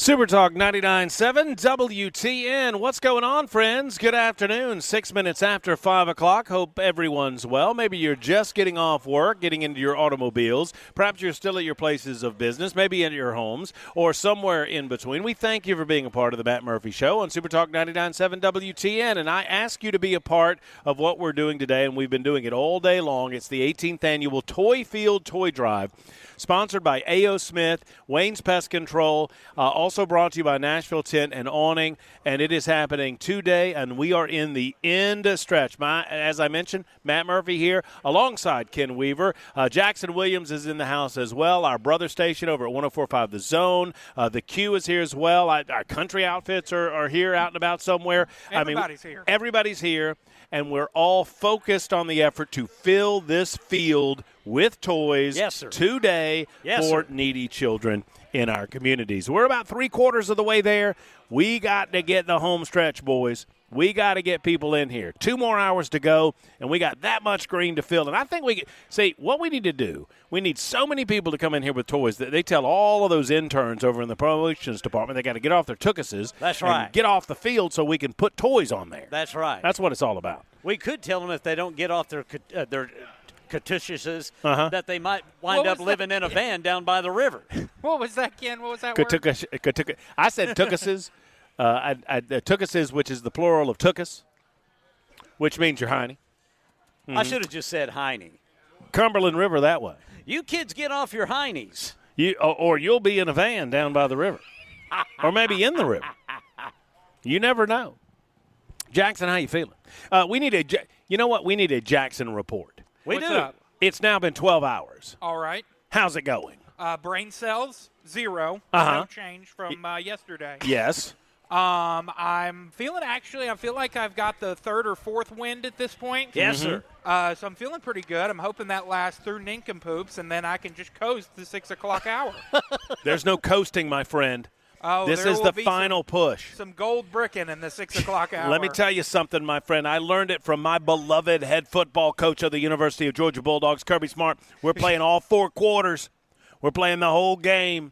Super Talk 99.7 WTN. What's going on, friends? Good afternoon. 6 minutes after 5 o'clock. Hope everyone's well. Maybe you're just getting off work, getting into your automobiles. Perhaps you're still at your places of business, maybe at your homes, or somewhere in between. We thank you for being a part of the Matt Murphy Show on Super Talk 99.7 WTN. And I ask you to be a part of what we're doing today, and we've been doing it all day long. It's the 18th annual Toy Field Toy Drive, sponsored by A.O. Smith, Wayne's Pest Control, also brought to you by Nashville Tent and Awning, and it is happening today, and we are in the end stretch. As I mentioned, Matt Murphy here alongside Ken Weaver. Jackson Williams is in the house as well, our brother station over at 104.5 The Zone. The Q is here as well. Our country outfits are here out and about somewhere. Everybody's here. Everybody's here, and we're all focused on the effort to fill this field with toys today for needy children in our communities. We're about three-quarters of the way there. We got to get the home stretch, boys. We got to get people in here. 2 more hours to go, and we got that much green to fill. And I think what we need to do, we need so many people to come in here with toys that they tell all of those interns over in the promotions department they got to get off their tookuses. That's right. And get off the field so we can put toys on there. That's right. That's what it's all about. We could tell them if they don't get off their Katushuses, that they might wind up living in a van down by the river. What was that, Ken? What was that word? I said tookuses. Tookuses, which is the plural of tookus, which means you're hiney. Mm-hmm. I should have just said hiney. Cumberland River that way. You kids get off your heinies. Or you'll be in a van down by the river. Or maybe in the river. You never know. Jackson, how you feeling? We need a Jackson report. What's up? It's now been 12 hours. All right. How's it going? Brain cells, 0. No change from yesterday. Yes. I feel like I've got the third or fourth wind at this point. Yes, sir. So I'm feeling pretty good. I'm hoping that lasts through nincompoops, and then I can just coast the 6 o'clock hour. There's no coasting, my friend. Oh, this is the final push. Some gold bricking in the 6 o'clock hour. Let me tell you something, my friend. I learned it from my beloved head football coach of the University of Georgia Bulldogs, Kirby Smart. We're playing all 4 quarters. We're playing the whole game.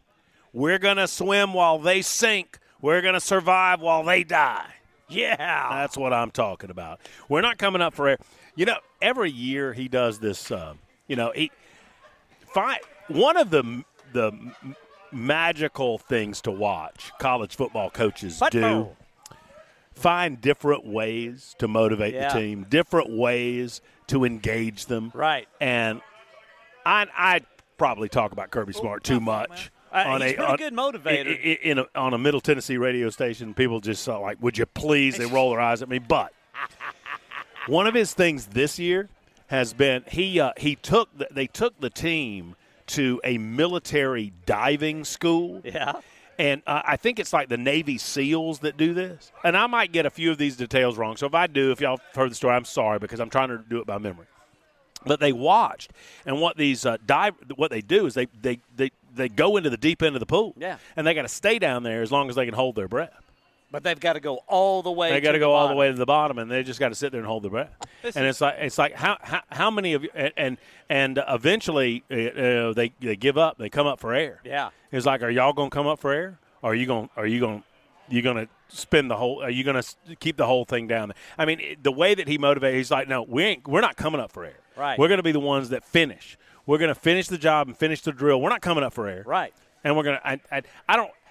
We're going to swim while they sink. We're going to survive while they die. Yeah. That's what I'm talking about. We're not coming up for air. Every year he does this, one of the magical things to watch college football coaches do, find different ways to motivate the team, different ways to engage them. Right. And I probably talk about Kirby Smart too much. He's a pretty good motivator. On a Middle Tennessee radio station, people just like, would you please? They roll their eyes at me. But one of his things this year has been they took the team to a military diving school. Yeah. And I think it's like the Navy SEALs that do this. And I might get a few of these details wrong. So if I do, if y'all have heard the story, I'm sorry because I'm trying to do it by memory. But they watched, and what these what they do is they go into the deep end of the pool. Yeah. And they got to stay down there as long as they can hold their breath. But they've got to go all the way. They got to go all the way to the bottom, and they just got to sit there and hold their breath. It's like how many of you and eventually they give up. They come up for air. Yeah. It's like, are y'all gonna come up for air? Or are you gonna spin the whole? Are you gonna keep the whole thing down? I mean, the way that he motivated, he's like, no, we're not coming up for air. Right. We're gonna be the ones that finish. We're gonna finish the job and finish the drill. We're not coming up for air. Right. And we're gonna.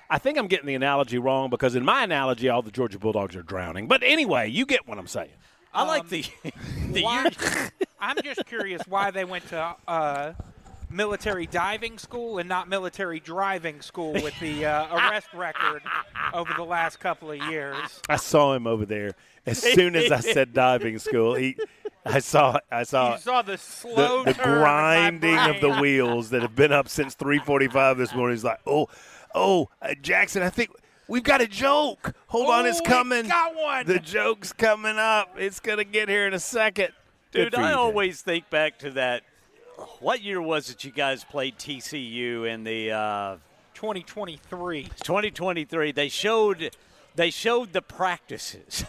I think I'm getting the analogy wrong because in my analogy, all the Georgia Bulldogs are drowning. But anyway, you get what I'm saying. I like the year. I'm just curious why they went to military diving school and not military driving school with the arrest record over the last couple of years. I saw him over there as soon as I said diving school. I saw You saw the slow the turn grinding of of the wheels that have been up since 3:45 this morning. He's like, Jackson, I think we've got a joke. Hold on, it's coming. We got one. The joke's coming up. It's going to get here in a second. Dude, I always think back to that. What year was it you guys played TCU in the 2023? 2023. They showed the practices.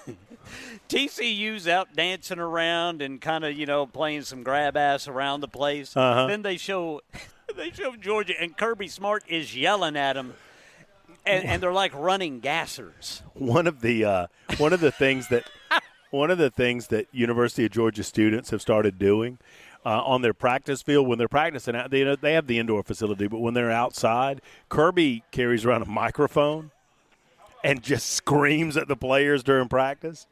TCU's out dancing around and kind of, playing some grab ass around the place. Then they show Georgia, and Kirby Smart is yelling at him. and they're like running gassers. One of the things that University of Georgia students have started doing on their practice field when they're practicing out, they have the indoor facility, but when they're outside, Kirby carries around a microphone and just screams at the players during practice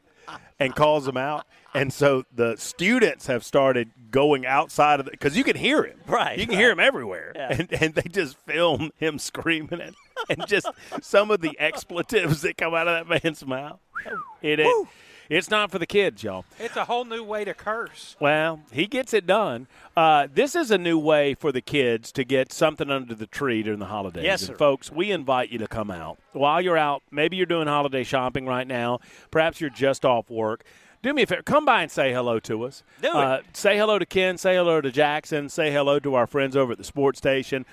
and calls them out. And so the students have started going outside of it because you can hear him. Right. You can hear him everywhere. Yeah. And they just film him screaming it. And just some of the expletives that come out of that man's mouth. It's not for the kids, y'all. It's a whole new way to curse. Well, he gets it done. This is a new way for the kids to get something under the tree during the holidays. Yes, and sir. folks, we invite you to come out. While you're out, maybe you're doing holiday shopping right now. Perhaps you're just off work. Do me a favor. Come by and say hello to us. Do it. Say hello to Ken. Say hello to Jackson. Say hello to our friends over at the sports station.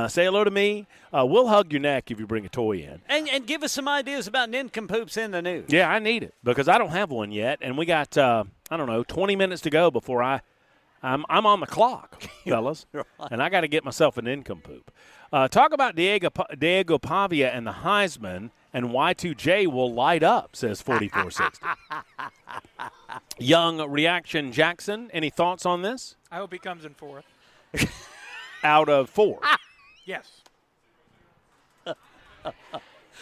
Say hello to me. We'll hug your neck if you bring a toy in. And give us some ideas about nincompoops in the news. Yeah, I need it because I don't have one yet, and we got 20 minutes to go before I'm on the clock, fellas, Right. and I got to get myself an nincompoop. Talk about Diego Pavia and the Heisman, and Y2J will light up, says 4460. Young reaction Jackson, any thoughts on this? I hope he comes in fourth. Out of 4. Yes.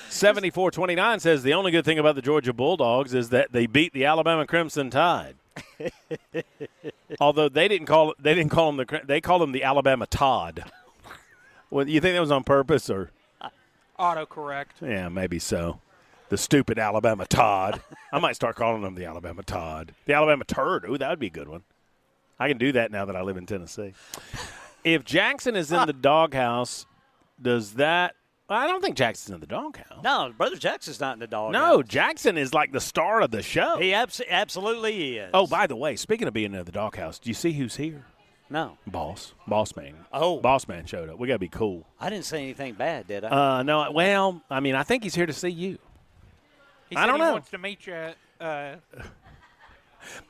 7429 says the only good thing about the Georgia Bulldogs is that they beat the Alabama Crimson Tide. Although they called them the Alabama Todd. Well, you think that was on purpose or? Autocorrect. Yeah, maybe so. The stupid Alabama Todd. I might start calling them the Alabama Todd. The Alabama Turd. Ooh, that would be a good one. I can do that now that I live in Tennessee. If Jackson is in the doghouse, does that – I don't think Jackson's in the doghouse. No, Brother Jackson's not in the doghouse. No, Jackson is like the star of the show. He absolutely is. Oh, by the way, speaking of being in the doghouse, do you see who's here? No. Boss man. Oh. Boss man showed up. We got to be cool. I didn't say anything bad, did I? No, well, I mean, I think he's here to see you. He I said don't he know. wants to meet you at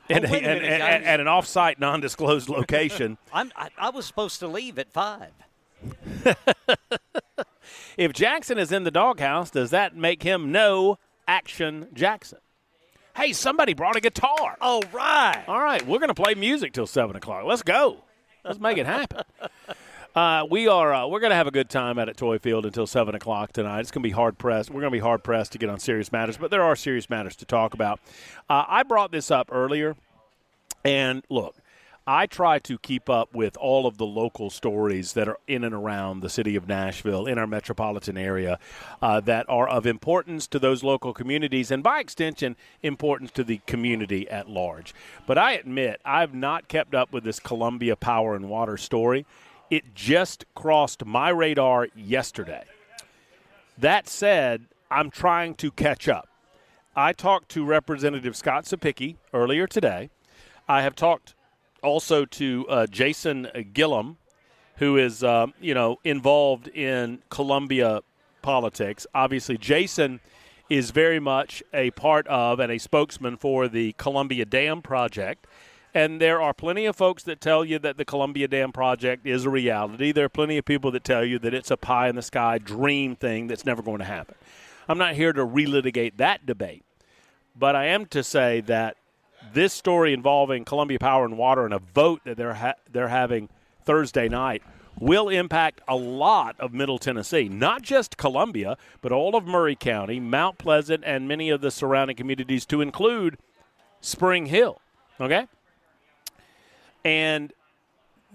At wait a minute, guys. an off-site, non-disclosed location. I was supposed to leave at 5. If Jackson is in the doghouse, does that make him no action Jackson? Hey, somebody brought a guitar. Oh, right. All right, we're going to play music till 7 o'clock. Let's go. Let's make it happen. We're going to have a good time out at Toy Field until 7 o'clock tonight. It's going to be hard-pressed. We're going to be hard-pressed to get on serious matters, but there are serious matters to talk about. I brought this up earlier, and look, I try to keep up with all of the local stories that are in and around the city of Nashville, in our metropolitan area, that are of importance to those local communities and, by extension, importance to the community at large. But I admit I've not kept up with this Columbia Power and Water story. It just crossed my radar yesterday. That said, I'm trying to catch up. I talked to Representative Scott Sapicki earlier today. I have talked also to Jason Gillum, who is, involved in Columbia politics. Obviously, Jason is very much a part of and a spokesman for the Columbia Dam Project. And there are plenty of folks that tell you that the Columbia Dam Project is a reality. There are plenty of people that tell you that it's a pie-in-the-sky dream thing that's never going to happen. I'm not here to relitigate that debate. But I am to say that this story involving Columbia Power and Water and a vote that they're having Thursday night will impact a lot of Middle Tennessee, not just Columbia, but all of Murray County, Mount Pleasant, and many of the surrounding communities, to include Spring Hill. Okay? And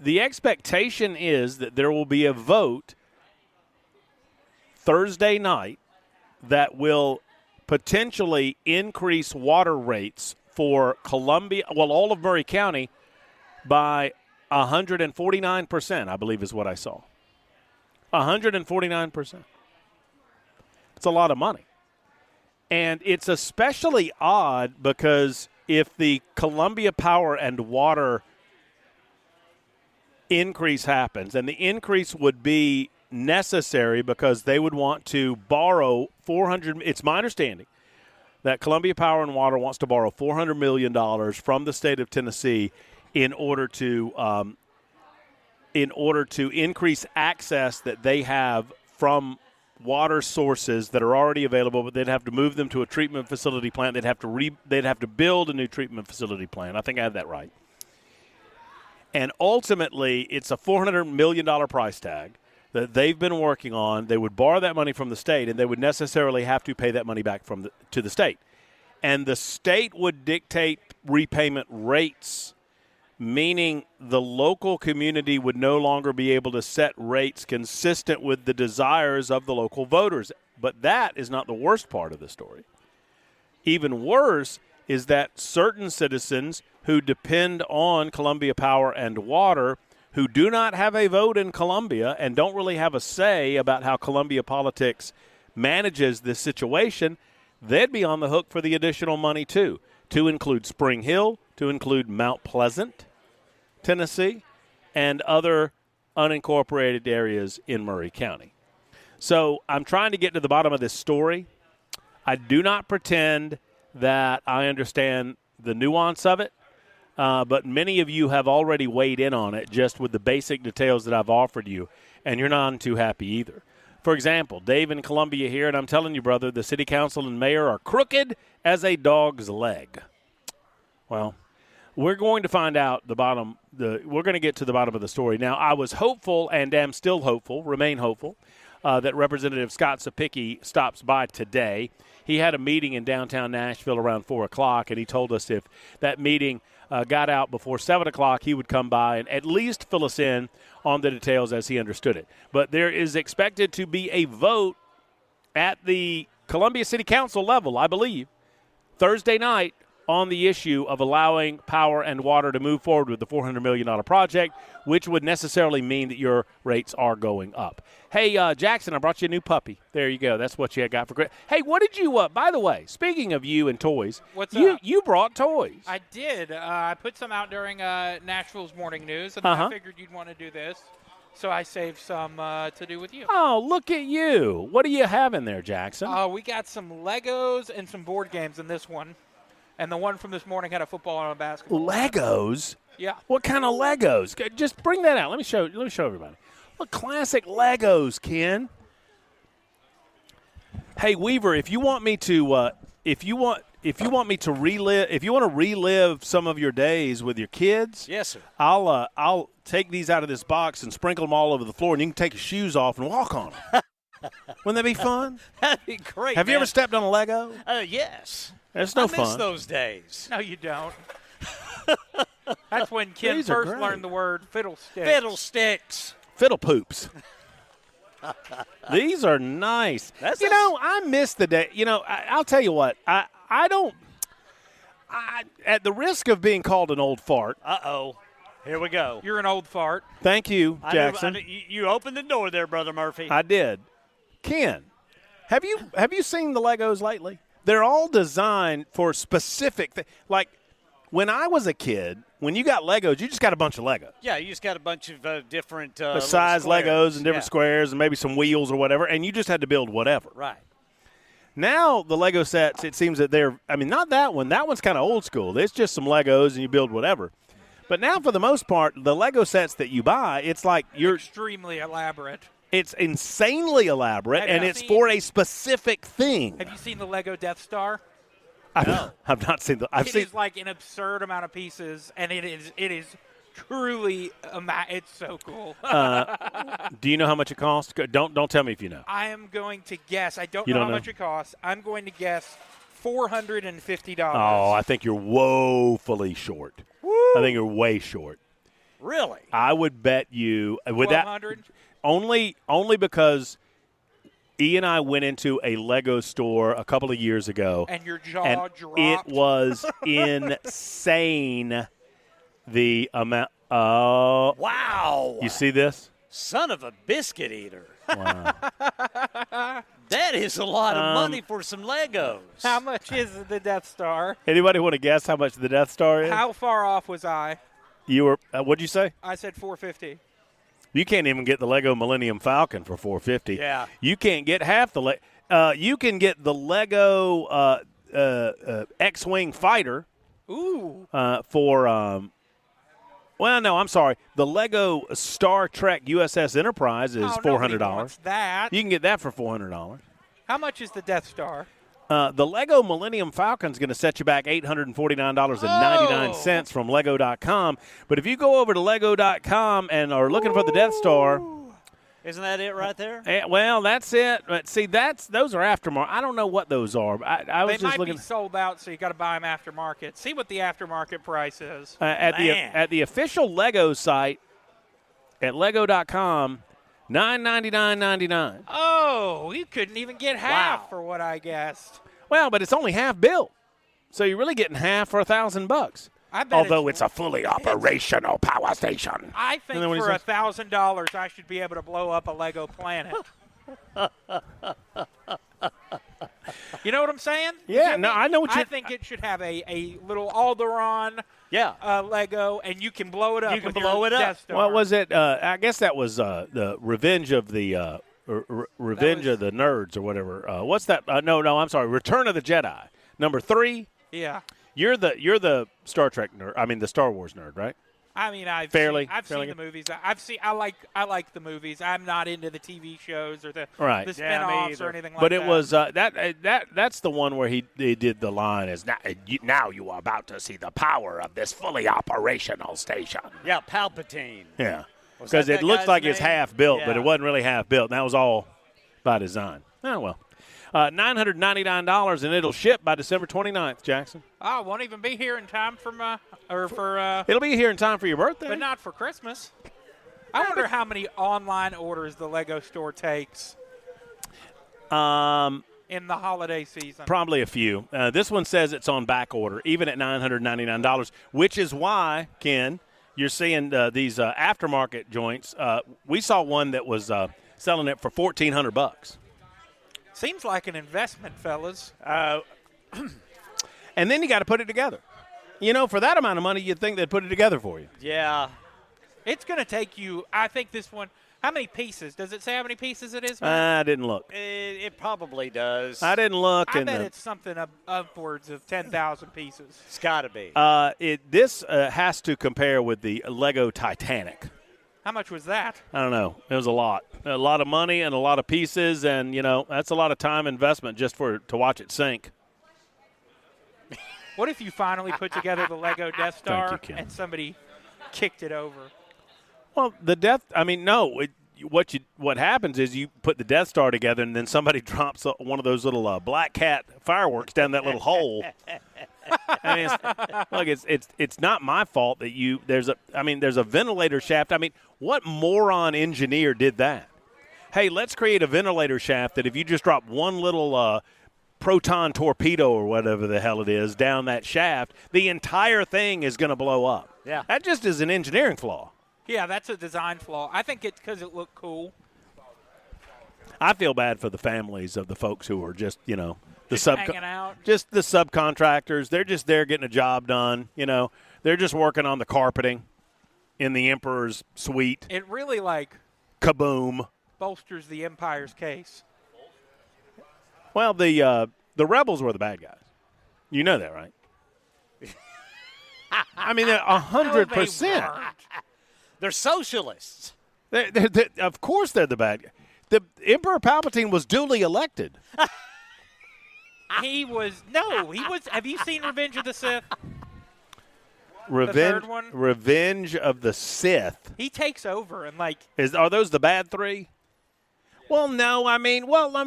the expectation is that there will be a vote Thursday night that will potentially increase water rates for Columbia, all of Murray County, by 149%, I believe is what I saw. 149%. It's a lot of money. And it's especially odd because if the Columbia Power and Water increase happens, and the increase would be necessary because they would want to borrow it's my understanding that Columbia Power and Water wants to borrow $400 million from the state of Tennessee in order to increase access that they have from water sources that are already available, but they'd have to move them to a treatment facility plant. They'd have to build a new treatment facility plant. I think I had that right. And ultimately, it's a $400 million price tag that they've been working on. They would borrow that money from the state, and they would necessarily have to pay that money back to the state. And the state would dictate repayment rates, meaning the local community would no longer be able to set rates consistent with the desires of the local voters. But that is not the worst part of the story. Even worse is that certain citizens who depend on Columbia Power and Water, who do not have a vote in Columbia and don't really have a say about how Columbia politics manages this situation, they'd be on the hook for the additional money too, to include Spring Hill, to include Mount Pleasant, Tennessee, and other unincorporated areas in Murray County. So I'm trying to get to the bottom of this story. I do not pretend that I understand the nuance of it, but many of you have already weighed in on it just with the basic details that I've offered you, and you're not too happy either. For example, Dave in Columbia here, and I'm telling you, brother, the city council and mayor are crooked as a dog's leg. Well, we're going to find out we're going to get to the bottom of the story. Now, I was hopeful and am still hopeful, remain hopeful, that Representative Scott Sapicki stops by today. He had a meeting in downtown Nashville around 4 o'clock, and he told us if that meeting got out before 7 o'clock, he would come by and at least fill us in on the details as he understood it. But there is expected to be a vote at the Columbia City Council level, I believe, Thursday night on the issue of allowing Power and Water to move forward with the $400 million project, which would necessarily mean that your rates are going up. Hey, Jackson, I brought you a new puppy. There you go. That's what you got for Christmas. Hey, what did you by the way, speaking of you and toys, What's up? You brought toys. I did. I put some out during Nashville's morning news, and then I figured you'd want to do this. So I saved some to do with you. Oh, look at you. What do you have in there, Jackson? We got some Legos and some board games in this one. And the one from this morning had a football and a basketball. Legos? Yeah. What kind of Legos? Just bring that out. Let me show everybody. What classic Legos, Ken? Hey, Weaver, if you want me to relive some of your days with your kids, yes, sir. I'll take these out of this box and sprinkle them all over the floor, and you can take your shoes off and walk on them. Wouldn't that be fun? That'd be great. Have you ever stepped on a Lego? Yes. It's no fun. I miss those days. No, you don't. That's when Ken These are first great. learned the word fiddlesticks. Fiddlesticks. Fiddle poops. These are nice. I miss the day. I'll tell you what. I don't. At the risk of being called an old fart. Uh-oh. Here we go. You're an old fart. Thank you, Jackson. You opened the door there, Brother Murphy. I did. Ken, have you seen the Legos lately? They're all designed for specific things. Like, when I was a kid, when you got Legos, you just got a bunch of Legos. Yeah, you just got a bunch of different size Legos and different squares and maybe some wheels or whatever, and you just had to build whatever. Right. Now the Lego sets, it seems that not that one. That one's kind of old school. It's just some Legos and you build whatever. But now, for the most part, the Lego sets that you buy, it's like you're extremely elaborate. It's insanely elaborate, and it's for a specific thing. Have you seen the Lego Death Star? I've not seen the. It is like an absurd amount of pieces, and it is truly it's so cool. Do you know how much it costs? Don't tell me if you know. I am going to guess. I don't know how much it costs. I'm going to guess $450. Oh, I think you're woefully short. Woo! I think you're way short. Really? I would bet you with $1,200? that only because E and I went into a Lego store a couple of years ago, and your jaw dropped. It was insane. The amount. Oh, wow! You see this? Son of a biscuit eater. Wow. That is a lot of money for some Legos. How much is the Death Star? Anybody want to guess how much the Death Star is? How far off was I? You were. What'd you say? I said $450. You can't even get the Lego Millennium Falcon for $450. Yeah. You can't get half the. You can get the Lego X-wing fighter. Ooh. For Well, no, I'm sorry. The Lego Star Trek USS Enterprise is nobody $400. wants that. You can get that for $400. How much is the Death Star? The Lego Millennium Falcon is going to set you back $849.99 from Lego.com. But if you go over to Lego.com and are looking for the Death Star, isn't that it right there? well, that's it. But see, those are aftermarket. I don't know what those are. I was They just might looking be sold out, so you got to buy them aftermarket. See what the aftermarket price is. at the official Lego site at Lego.com. $999.99. Oh, you couldn't even get half for what I guessed. Well, but it's only half built, so you're really getting half for $1,000. I bet Although it's a fully operational power station. I think Isn't that what he for says? $1,000, I should be able to blow up a Lego planet. You know what I'm saying? Yeah, no, I know what I you're. think it should have a little Alderaan Lego, and you can blow it up. You can with blow your it up. Death Star. What was it? I guess that was the Revenge of the Revenge of the Nerds or whatever. What's that? No, I'm sorry. Return of the Jedi. Number 3. Yeah. You're the Star Trek nerd. I mean the Star Wars nerd, right? I mean, I've Fairly seen the movies. I like the movies. I'm not into the TV shows or the Right. the Yeah, me spin-offs either. or anything like But that. it was that's the one where he did the line is now you are about to see the power of this fully operational station. Yeah, Palpatine. Yeah, Was because that it that looks guy's like it's name? half built, but Yeah. it wasn't really half built. And that was all by design. Oh well, $999 and it'll ship by December 29th, Jackson. I won't even be here in time for It'll be here in time for your birthday. but not for Christmas. I wonder how many online orders the Lego store takes in the holiday season. Probably a few. This one says it's on back order, even at $999, which is why, Ken, you're seeing these aftermarket joints. We saw one that was selling it for $1,400. Seems like an investment, fellas. And then you got to put it together. You know, for that amount of money, you'd think they'd put it together for you. Yeah. It's going to take you, I think this one, how many pieces? Does it say how many pieces it is? Matt? I didn't look. It probably does. I didn't look. I bet it's something upwards of 10,000 pieces. It's got to be. This has to compare with the Lego Titanic. How much was that? I don't know. It was a lot of money and a lot of pieces, and that's a lot of time investment just to watch it sink. What if you finally put together the Lego Death Star you, Ken. and somebody kicked it over? Well, what happens is you put the Death Star together, and then somebody drops one of those little Black Cat fireworks down that little hole. I mean, it's not my fault that there's a ventilator shaft. I mean, what moron engineer did that? Hey, let's create a ventilator shaft that if you just drop one little proton torpedo or whatever the hell it is down that shaft, the entire thing is going to blow up. Yeah. That just is an engineering flaw. Yeah, that's a design flaw. I think it's because it looked cool. I feel bad for the families of the folks who are just, Just hanging out. just the subcontractors. They're just there getting a job done. They're just working on the carpeting in the Emperor's suite. It really, Kaboom. bolsters the Empire's case. Well, the rebels were the bad guys. You know that, right? I mean, they're 100%. They're socialists. Of course, they're the bad guys. The Emperor Palpatine was duly elected. He was. Have you seen Revenge of the Sith? Revenge, third one? Revenge of the Sith. He takes over and Are those the bad three? Well, no.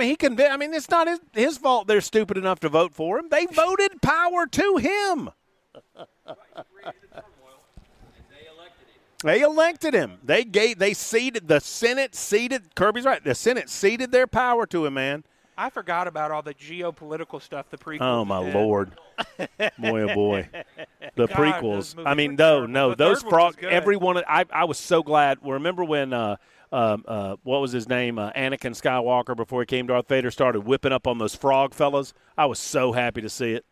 He can. It's not his fault. They're stupid enough to vote for him. They voted power to him. They elected him. They seated the Senate. Kirby's right. The Senate ceded their power to him, man. I forgot about all the geopolitical stuff the prequels Oh my did. Lord, boy, oh boy, the God, prequels. those I mean, movies were no, terrible. The those third one was frog. good. Every one. I was so glad. Remember when what was his name? Anakin Skywalker, before he came Darth Vader, started whipping up on those frog fellas. I was so happy to see it.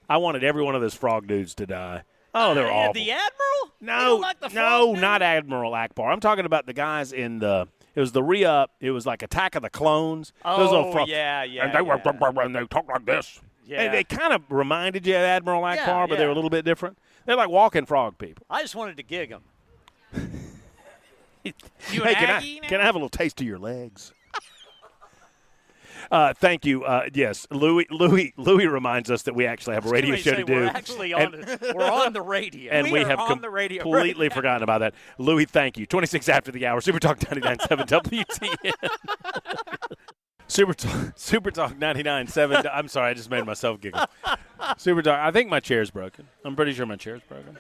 I wanted every one of those frog dudes to die. Oh, they're awful. The Admiral? You No, don't like the no, frog dude? not Admiral Akbar. I'm talking about the guys in the. It was the re-up. It was like Attack of the Clones. Those little frogs. yeah. And they were, and they talk like this. Yeah. And they kind of reminded you of Admiral Akbar, but they yeah. were a little bit different. They're like walking frog people. I just wanted to gig them. You Hey, an can I have a little taste of your legs? Thank you. Yes, Louis reminds us that we actually have a radio show to do. We're actually we're on the radio. And we have on the radio completely forgotten about that. Louis, thank you. 26 after the hour. Super Talk 99.7 WTN. Super Talk 99.7. I'm sorry, I just made myself giggle. Super Talk. I think my chair's broken. I'm pretty sure my chair's broken.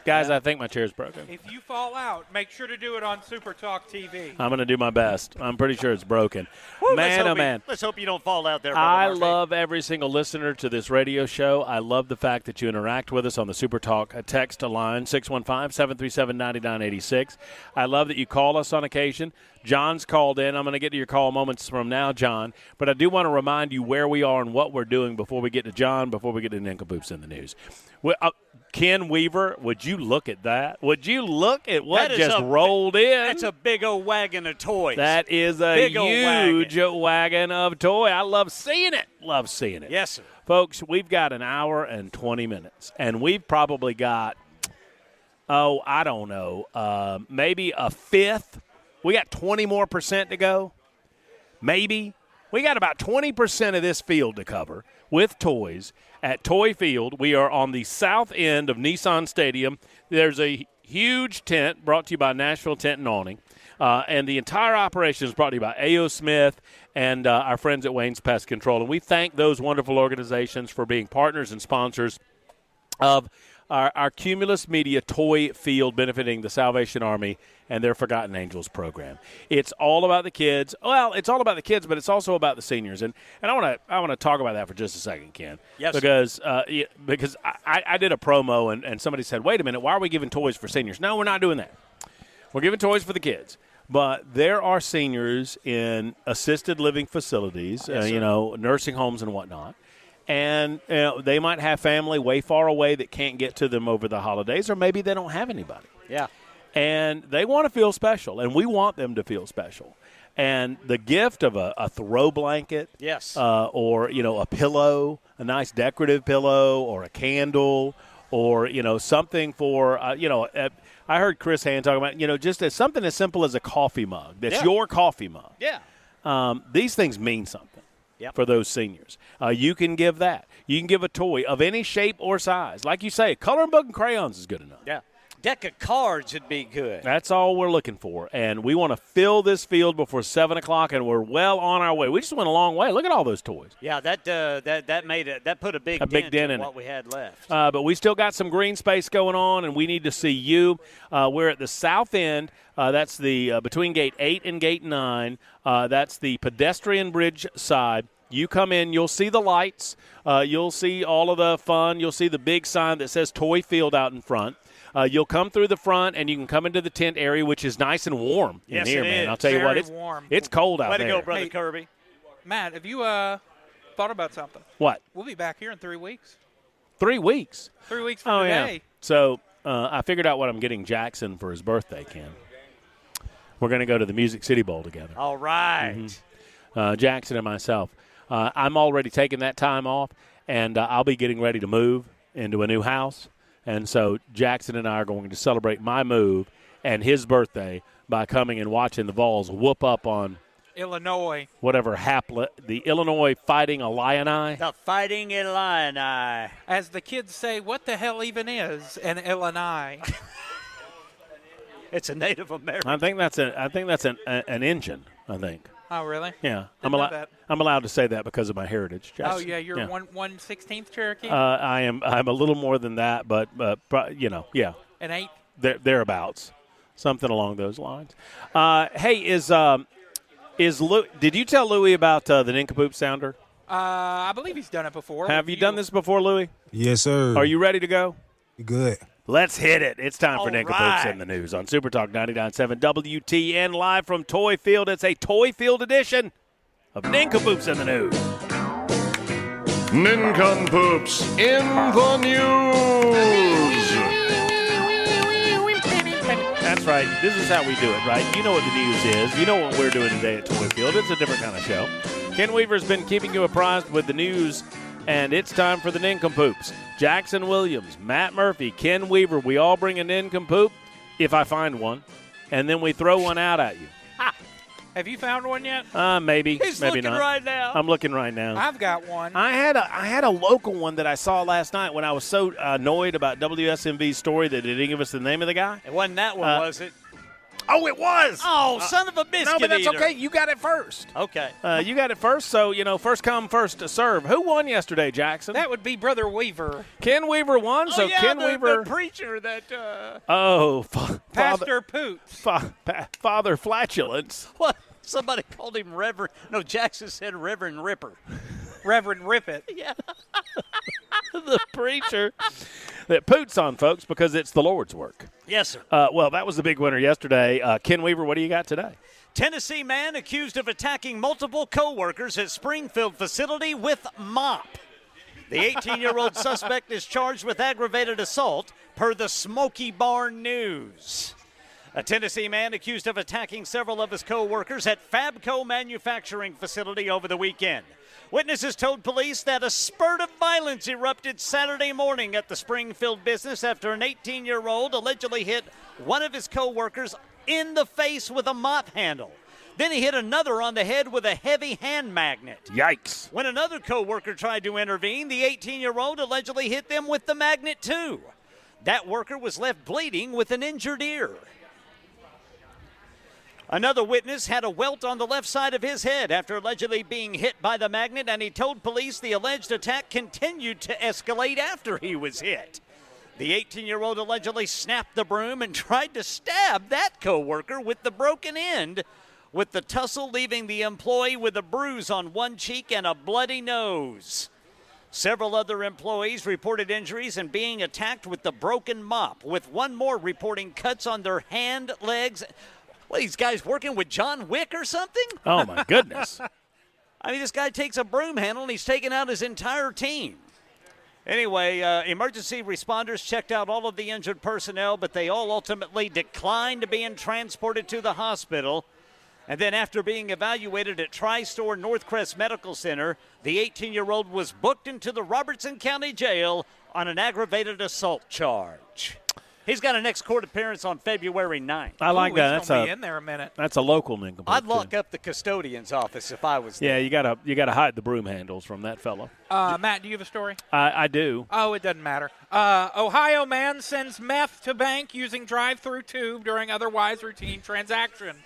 Guys, I think my chair's broken. If you fall out, make sure to do it on Super Talk TV. I'm going to do my best. I'm pretty sure it's broken. Woo, Man, oh, man. Let's hope you don't fall out there, Brother I Murphy. love every single listener to this radio show. I love the fact that you interact with us on the Super Talk text line, 615-737-9986. I love that you call us on occasion. John's called in. I'm going to get to your call moments from now, John. But I do want to remind you where we are and what we're doing before we get to John, before we get to Nincompoops in the News. Ken Weaver, would you look at that? Would you look at what just rolled in? That's a big old wagon of toys. That is a huge wagon of toy. I love seeing it. Love seeing it. Yes, sir. Folks, we've got an hour and 20 minutes, and we've probably got, I don't know, maybe a fifth. We got 20% more to go, maybe. We got about 20% of this field to cover with toys at Toy Field. We are on the south end of Nissan Stadium. There's a huge tent brought to you by Nashville Tent and Awning. And the entire operation is brought to you by A.O. Smith and our friends at Wayne's Pest Control. And we thank those wonderful organizations for being partners and sponsors of our Cumulus Media Toy Field benefiting the Salvation Army and their Forgotten Angels program. It's all about the kids. Well, it's all about the kids, but it's also about the seniors. And I want to talk about that for just a second, Ken. Yes. Because I did a promo and somebody said, wait a minute, why are we giving toys for seniors? No, we're not doing that. We're giving toys for the kids. But there are seniors in assisted living facilities, nursing homes and whatnot. And they might have family way far away that can't get to them over the holidays, or maybe they don't have anybody. Yeah. And they want to feel special, and we want them to feel special. And the gift of a throw blanket, yes, or a pillow, a nice decorative pillow, or a candle, or something for I heard Chris Hand talking about just as something as simple as a coffee mug. That's your coffee mug. Yeah. These things mean something. Yep. For those seniors. You can give that. You can give a toy of any shape or size. Like you say, coloring book and crayons is good enough. Yeah. Deck of cards would be good. That's all we're looking for. And we want to fill this field before 7 o'clock, and we're well on our way. We just went a long way. Look at all those toys. Yeah, that put a big dent in what we had left. But we still got some green space going on, and we need to see you. We're at the south end. That's the between Gate 8 and Gate 9. That's the pedestrian bridge side. You come in, you'll see the lights. You'll see all of the fun. You'll see the big sign that says Toy Field out in front. You'll come through the front, and you can come into the tent area, which is nice and warm in here, man. I'll tell you what, it's cold out there. Way to go, Brother Kirby. Matt, have you thought about something? What? We'll be back here in 3 weeks. 3 weeks? 3 weeks from today. Yeah. So I figured out what I'm getting Jackson for his birthday, Ken. We're going to go to the Music City Bowl together. All right. Mm-hmm. Jackson and myself. I'm already taking that time off, and I'll be getting ready to move into a new house. And so Jackson and I are going to celebrate my move and his birthday by coming and watching the Vols whoop up on Illinois. Whatever the Illinois Fighting Illini. The Fighting Illini. As the kids say, what the hell even is an Illini? It's a Native American. I think that's an engine, I think. Oh, really? Yeah. I'm allowed to say that because of my heritage, Jackson. Oh, yeah, you're 1/16th Cherokee? I'm a little more than that, but yeah. An eighth? Thereabouts. Something along those lines. Hey, did you tell Louis about the Nincompoop Sounder? I believe he's done it before. Have you done this before, Louis? Yes, sir. Are you ready to go? Good. Let's hit it. It's time for Nincompoops in the right. News on Super Talk 99.7 WTN, live from Toy Field. It's a Toy Field edition of Nincompoops in the News. Nincompoops in the News. That's right. This is how we do it, right? You know what the news is. You know what we're doing today at Toy Field. It's a different kind of show. Ken Weaver's been keeping you apprised with the news and it's time for the nincompoops. Jackson Williams, Matt Murphy, Ken Weaver, we all bring a nincompoop, if I find one, and then we throw one out at you. Have you found one yet? Maybe. He's maybe looking not. right now. I'm looking right now. I've got one. I had a local one that I saw last night when I was so annoyed about WSMV's story that they didn't give us the name of the guy. It wasn't that one, was it? Oh, it was. Oh, son of a biscuit No, but that's eater. okay. You got it first. Okay. You got it first, so, first come, first serve. Who won yesterday, Jackson? That would be Brother Weaver. Ken Weaver won, so Ken Weaver. The preacher that. Pastor Poots. Father Flatulence. What? Somebody called him Reverend. No, Jackson said Reverend Ripper. Reverend Rippet. Yeah. The preacher that poots on folks because it's the Lord's work. Yes, sir. Well, that was the big winner yesterday. Ken Weaver, what do you got today? Tennessee man accused of attacking multiple co-workers at Springfield facility with mop. The 18-year-old suspect is charged with aggravated assault per the Smoky Barn News. A Tennessee man accused of attacking several of his co-workers at Fabco manufacturing facility over the weekend. Witnesses told police that a spurt of violence erupted Saturday morning at the Springfield business after an 18-year-old allegedly hit one of his co-workers in the face with a mop handle. Then he hit another on the head with a heavy hand magnet. Yikes. When another co-worker tried to intervene, the 18-year-old allegedly hit them with the magnet too. That worker was left bleeding with an injured ear. Another witness had a welt on the left side of his head after allegedly being hit by the magnet, and he told police the alleged attack continued to escalate after he was hit. The 18-year-old allegedly snapped the broom and tried to stab that co-worker with the broken end, with the tussle leaving the employee with a bruise on one cheek and a bloody nose. Several other employees reported injuries and being attacked with the broken mop, with one more reporting cuts on their hand, legs. What, these guys working with John Wick or something? Oh, my goodness. I mean, this guy takes a broom handle and he's taking out his entire team. Anyway, emergency responders checked out all of the injured personnel, but they all ultimately declined being transported to the hospital. And then after being evaluated at TriStore Northcrest Medical Center, the 18-year-old was booked into the Robertson County Jail on an aggravated assault charge. He's got a next court appearance on February 9th. I like that. He's gonna be in there a minute. That's a local nincompoop. I'd lock up the custodian's office if I was there. Yeah, you gotta hide the broom handles from that fellow. Matt, do you have a story? I do. Oh, it doesn't matter. Ohio man sends meth to bank using drive-through tube during otherwise routine transaction.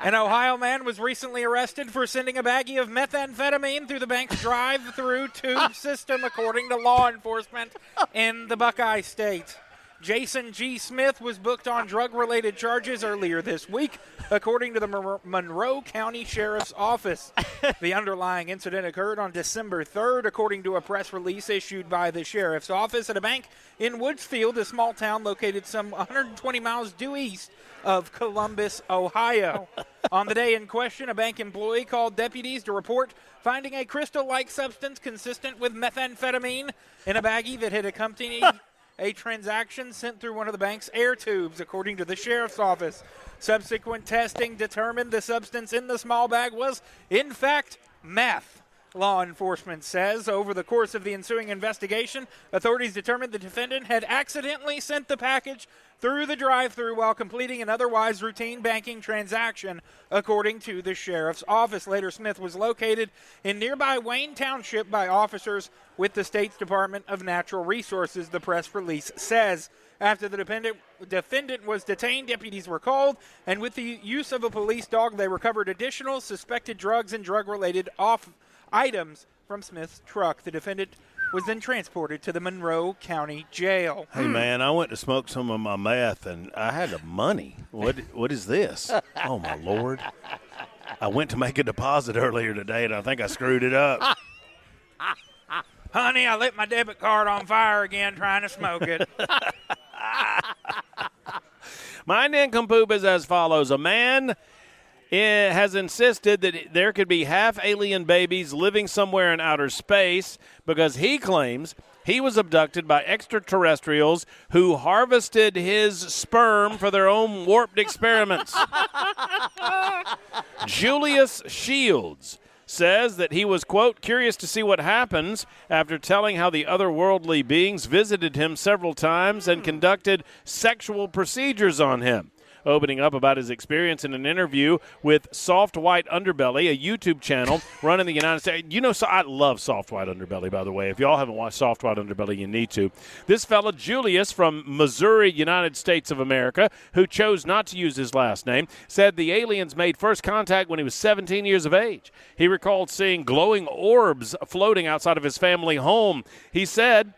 An Ohio man was recently arrested for sending a baggie of methamphetamine through the bank's drive-through tube system, according to law enforcement in the Buckeye State. Jason G. Smith was booked on drug-related charges earlier this week, according to the Monroe County Sheriff's Office. The underlying incident occurred on December 3rd, according to a press release issued by the Sheriff's Office at a bank in Woodsfield, a small town located some 120 miles due east of Columbus, Ohio. On the day in question, a bank employee called deputies to report finding a crystal-like substance consistent with methamphetamine in a baggie that had accompanied a transaction sent through one of the bank's air tubes, according to the sheriff's office. Subsequent testing determined the substance in the small bag was, in fact, meth. Law enforcement says over the course of the ensuing investigation, authorities determined the defendant had accidentally sent the package through the drive-thru while completing an otherwise routine banking transaction, according to the sheriff's office. Later, Smith was located in nearby Wayne Township by officers with the state's Department of Natural Resources, the press release says. After the defendant was detained, deputies were called, and with the use of a police dog, they recovered additional suspected drugs and drug-related items from Smith's truck. The defendant was then transported to the Monroe County Jail. Hey, man, I went to smoke some of my meth, and I had the money. What is this? Oh, my Lord. I went to make a deposit earlier today, and I think I screwed it up. Honey, I lit my debit card on fire again trying to smoke it. My nincompoop is as follows. A man has insisted that there could be half alien babies living somewhere in outer space because he claims he was abducted by extraterrestrials who harvested his sperm for their own warped experiments. Julius Shields says that he was, quote, curious to see what happens after telling how the otherworldly beings visited him several times and conducted sexual procedures on him. Opening up about his experience in an interview with Soft White Underbelly, a YouTube channel run in the United States. You know, so I love Soft White Underbelly, by the way. If y'all haven't watched Soft White Underbelly, you need to. This fella, Julius, from Missouri, United States of America, who chose not to use his last name, said the aliens made first contact when he was 17 years of age. He recalled seeing glowing orbs floating outside of his family home. He said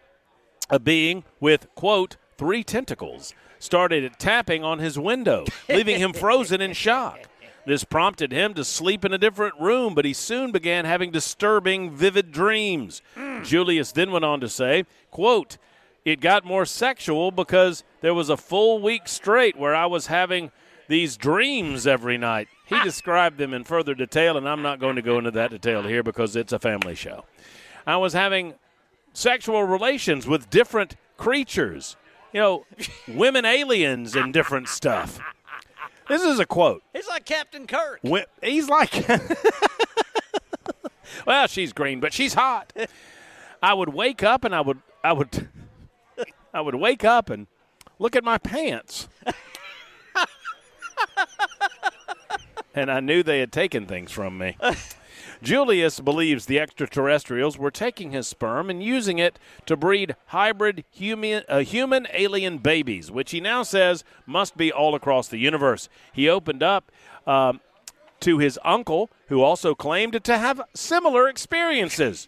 a being with, quote, 3 tentacles started tapping on his window, leaving him frozen in shock. This prompted him to sleep in a different room, but he soon began having disturbing, vivid dreams. Julius then went on to say, quote, it got more sexual because there was a full week straight where I was having these dreams every night. He described them in further detail, and I'm not going to go into that detail here because it's a family show. I was having sexual relations with different creatures. You know, women aliens and different stuff. This is a quote. He's like Captain Kirk. He's like, well, she's green, but she's hot. I would wake up and I would wake up and look at my pants. And I knew they had taken things from me. Julius believes the extraterrestrials were taking his sperm and using it to breed hybrid human-alien babies, which he now says must be all across the universe. He opened up to his uncle, who also claimed to have similar experiences.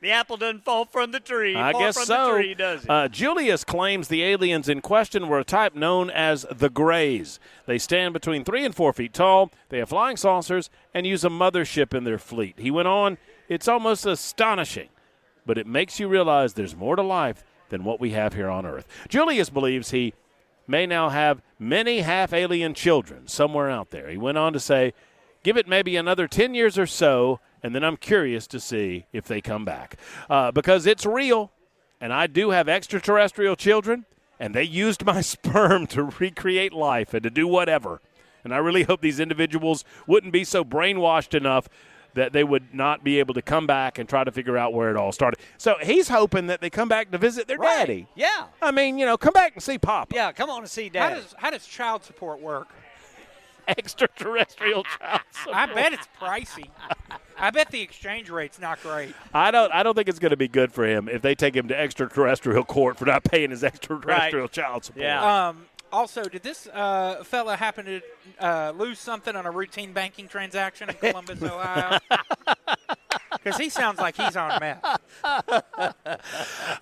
The apple doesn't fall from the tree. I guess so. The tree, does it? Julius claims the aliens in question were a type known as the Greys. They stand between 3 and 4 feet tall. They have flying saucers and use a mothership in their fleet. He went on, it's almost astonishing, but it makes you realize there's more to life than what we have here on Earth. Julius believes he may now have many half-alien children somewhere out there. He went on to say, give it maybe another 10 years or so, and then I'm curious to see if they come back. Because it's real, and I do have extraterrestrial children, and they used my sperm to recreate life and to do whatever. And I really hope these individuals wouldn't be so brainwashed enough that they would not be able to come back and try to figure out where it all started. So he's hoping that they come back to visit their daddy. Yeah. I mean, you know, come back and see Papa. Yeah, come on and see Dad. How does child support work? Extraterrestrial child support. I bet it's pricey. I bet the exchange rate's not great. I don't think it's going to be good for him if they take him to extraterrestrial court for not paying his extraterrestrial child support. Yeah. Also, did this fella happen to lose something on a routine banking transaction in Columbus, Ohio? Because he sounds like he's on meth.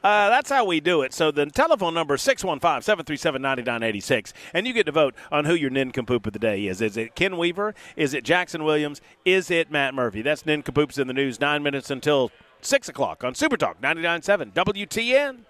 That's how we do it. So the telephone number is 615-737-9986, and you get to vote on who your nincompoop of the day is. Is it Ken Weaver? Is it Jackson Williams? Is it Matt Murphy? That's Nincompoops in the News, 9 minutes until 6 o'clock on Super Talk 99.7 WTN.